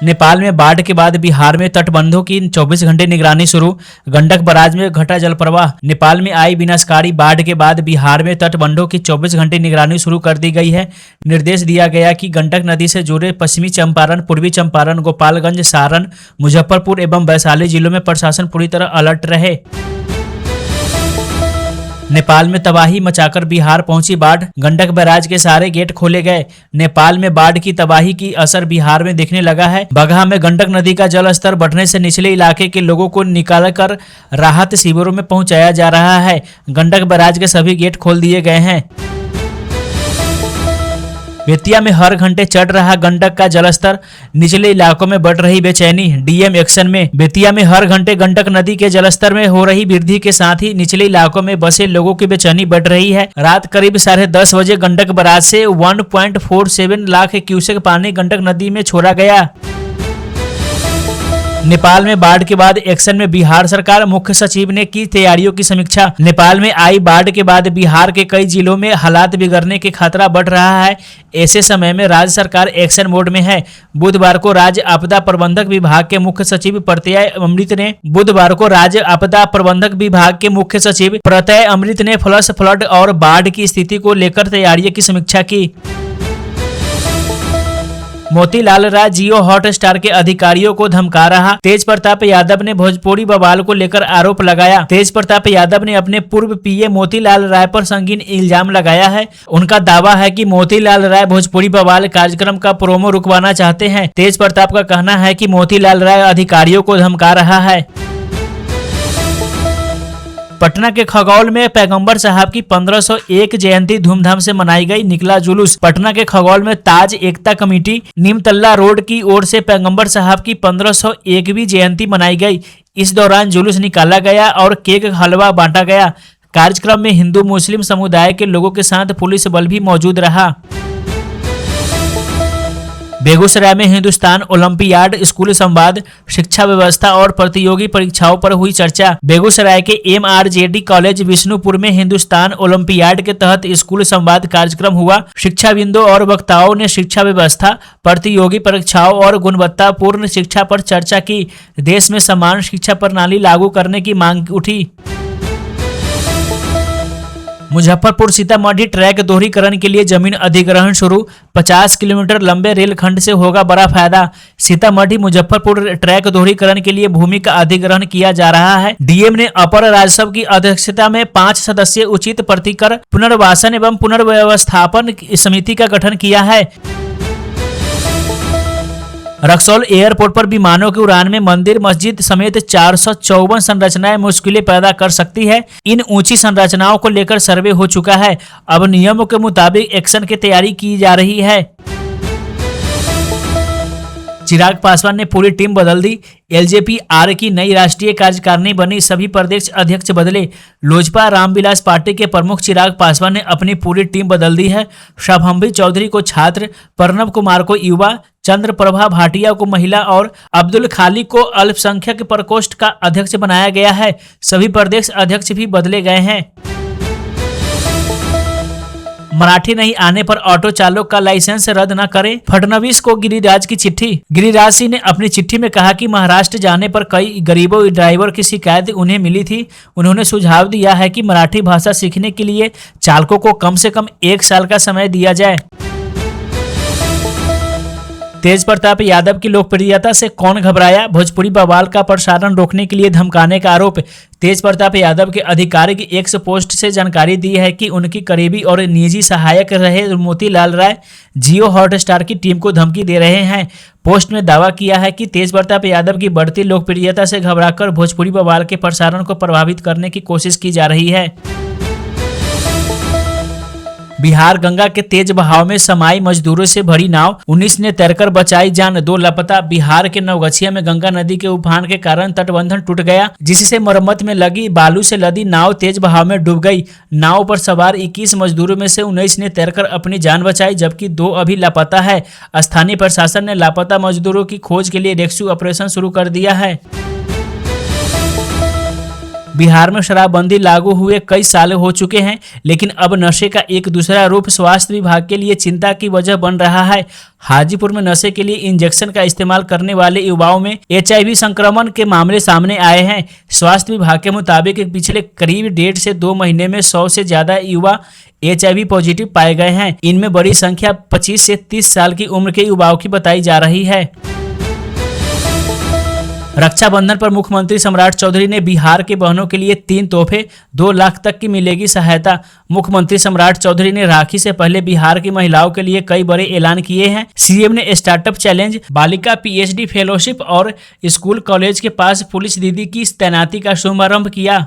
नेपाल में बाढ़ के बाद बिहार में तटबंधों की 24 घंटे निगरानी शुरू। गंडक बराज में घटा जल प्रवाह। नेपाल में आई विनाशकारी बाढ़ के बाद बिहार में तटबंधों की 24 घंटे निगरानी शुरू कर दी गई है। निर्देश दिया गया कि गंडक नदी से जुड़े पश्चिमी चंपारण, पूर्वी चंपारण, गोपालगंज, सारण, मुजफ्फरपुर एवं वैशाली जिलों में प्रशासन पूरी तरह अलर्ट रहे। नेपाल में तबाही मचाकर बिहार पहुंची बाढ़। गंडक बैराज के सारे गेट खोले गए। नेपाल में बाढ़ की तबाही की असर बिहार में दिखने लगा है। बगहा में गंडक नदी का जल स्तर बढ़ने से निचले इलाके के लोगों को निकालकर राहत शिविरों में पहुंचाया जा रहा है। गंडक बैराज के सभी गेट खोल दिए गए हैं। बेतिया में हर घंटे चढ़ रहा गंडक का जलस्तर, निचले इलाकों में बढ़ रही बेचैनी। डीएम एक्शन में। बेतिया में हर घंटे गंडक नदी के जलस्तर में हो रही वृद्धि के साथ ही निचले इलाकों में बसे लोगों की बेचैनी बढ़ रही है। रात करीब 10:30 बजे गंडक बराज से 1.47 लाख क्यूसेक पानी गंडक नदी में छोड़ा गया। नेपाल में बाढ़ के बाद एक्शन में बिहार सरकार। मुख्य सचिव ने की तैयारियों की समीक्षा। नेपाल में आई बाढ़ के बाद बिहार के कई जिलों में हालात बिगड़ने के खतरा बढ़ रहा है। ऐसे समय में राज्य सरकार एक्शन मोड में है। बुधवार को राज्य आपदा प्रबंधक विभाग के मुख्य सचिव प्रत्यय अमृत ने फ्लड और बाढ़ की स्थिति को लेकर तैयारियों की समीक्षा की। मोतीलाल राय जियो हॉटस्टार के अधिकारियों को धमका रहा। तेज प्रताप यादव ने भोजपुरी बवाल को लेकर आरोप लगाया। तेज प्रताप यादव ने अपने पूर्व पीए मोतीलाल राय पर संगीन इल्जाम लगाया है। उनका दावा है कि मोतीलाल राय भोजपुरी बवाल कार्यक्रम का प्रोमो रुकवाना चाहते हैं। तेज प्रताप का कहना है कि मोतीलाल राय अधिकारियों को धमका रहा है। पटना के खगौल में पैगंबर साहब की 1501 जयंती धूमधाम से मनाई गई। निकला जुलूस। पटना के खगौल में ताज एकता कमेटी नीमतल्ला रोड की ओर से पैगंबर साहब की 1501वीं जयंती मनाई गई। इस दौरान जुलूस निकाला गया और केक हलवा बांटा गया। कार्यक्रम में हिंदू मुस्लिम समुदाय के लोगों के साथ पुलिस बल भी मौजूद रहा। बेगूसराय में हिंदुस्तान ओलंपियाड स्कूल संवाद, शिक्षा व्यवस्था और प्रतियोगी परीक्षाओं पर हुई चर्चा। बेगूसराय के MRJD कॉलेज विष्णुपुर में हिंदुस्तान ओलंपियाड के तहत स्कूल संवाद कार्यक्रम हुआ। शिक्षाविदों और वक्ताओं ने शिक्षा व्यवस्था, प्रतियोगी परीक्षाओं और गुणवत्तापूर्ण शिक्षा पर चर्चा की। देश में समान शिक्षा प्रणाली लागू करने की मांग उठी। मुजफ्फरपुर सीतामढ़ी ट्रैक दोहरीकरण के लिए जमीन अधिग्रहण शुरू। 50 किलोमीटर लंबे रेलखंड से होगा बड़ा फायदा। सीतामढ़ी मुजफ्फरपुर ट्रैक दोहरीकरण के लिए भूमि का अधिग्रहण किया जा रहा है। डीएम ने अपर राजस्व की अध्यक्षता में 5 सदस्यीय उचित प्रतिकर पुनर्वासन एवं पुनर्व्यवस्थापन समिति का गठन किया है। रक्सौल एयरपोर्ट पर विमानों की उड़ान में मंदिर मस्जिद समेत 454 संरचनाएं मुश्किलें पैदा कर सकती है। इन ऊंची संरचनाओं को लेकर सर्वे हो चुका है। अब नियमों के मुताबिक एक्शन की तैयारी की जा रही है। चिराग पासवान ने पूरी टीम बदल दी। LJP-R की नई राष्ट्रीय कार्यकारिणी बनी। सभी प्रदेश अध्यक्ष बदले। लोजपा रामविलास पार्टी के प्रमुख चिराग पासवान ने अपनी पूरी टीम बदल दी है। शभम्भी चौधरी को छात्र, प्रणव कुमार को युवा, चंद्र प्रभा भाटिया को महिला और अब्दुल खालिक को अल्पसंख्यक प्रकोष्ठ का अध्यक्ष बनाया गया है। सभी प्रदेश अध्यक्ष भी बदले गए हैं। मराठी नहीं आने पर ऑटो चालक का लाइसेंस रद्द न करें, फडणवीस को गिरिराज की चिट्ठी। गिरिराज सिंह ने अपनी चिट्ठी में कहा कि महाराष्ट्र जाने पर कई गरीबों ड्राइवर की शिकायत उन्हें मिली थी। उन्होंने सुझाव दिया है कि मराठी भाषा सीखने के लिए चालकों को कम से कम 1 साल का समय दिया जाए। तेज प्रताप यादव की लोकप्रियता से कौन घबराया? भोजपुरी बवाल का प्रसारण रोकने के लिए धमकाने का आरोप। तेज प्रताप यादव के आधिकारिक एक्स पोस्ट से जानकारी दी है कि उनकी करीबी और निजी सहायक रहे मोतीलाल राय जियो हॉटस्टार की टीम को धमकी दे रहे हैं। पोस्ट में दावा किया है कि तेज प्रताप यादव की बढ़ती लोकप्रियता से घबराकर भोजपुरी बवाल के प्रसारण को प्रभावित करने की कोशिश की जा रही है। बिहार गंगा के तेज बहाव में समाई मजदूरों से भरी नाव, 19 ने तैरकर बचाई जान, 2 लापता। बिहार के नवगछिया में गंगा नदी के उफान के कारण तटबंधन टूट गया, जिससे मरम्मत में लगी बालू से लदी नाव तेज बहाव में डूब गई। नाव पर सवार 21 मजदूरों में से 19 ने तैरकर अपनी जान बचाई, जबकि 2 अभी लापता है। स्थानीय प्रशासन ने लापता मजदूरों की खोज के लिए रेस्क्यू ऑपरेशन शुरू कर दिया है। बिहार में शराबबंदी लागू हुए कई साल हो चुके हैं, लेकिन अब नशे का एक दूसरा रूप स्वास्थ्य विभाग के लिए चिंता की वजह बन रहा है। हाजीपुर में नशे के लिए इंजेक्शन का इस्तेमाल करने वाले युवाओं में HIV संक्रमण के मामले सामने आए हैं। स्वास्थ्य विभाग के मुताबिक पिछले करीब 1.5 से 2 महीने में 100 से ज्यादा युवा HIV पॉजिटिव पाए गए हैं। इनमें बड़ी संख्या 25 से 30 साल की उम्र के युवाओं की बताई जा रही है। रक्षाबंधन पर मुख्यमंत्री सम्राट चौधरी ने बिहार के बहनों के लिए 3 तोहफे, 2 लाख तक की मिलेगी सहायता। मुख्यमंत्री सम्राट चौधरी ने राखी से पहले बिहार की महिलाओं के लिए कई बड़े ऐलान किए हैं। सीएम ने स्टार्टअप चैलेंज, बालिका PhD फेलोशिप और स्कूल कॉलेज के पास पुलिस दीदी की तैनाती का शुभारंभ किया।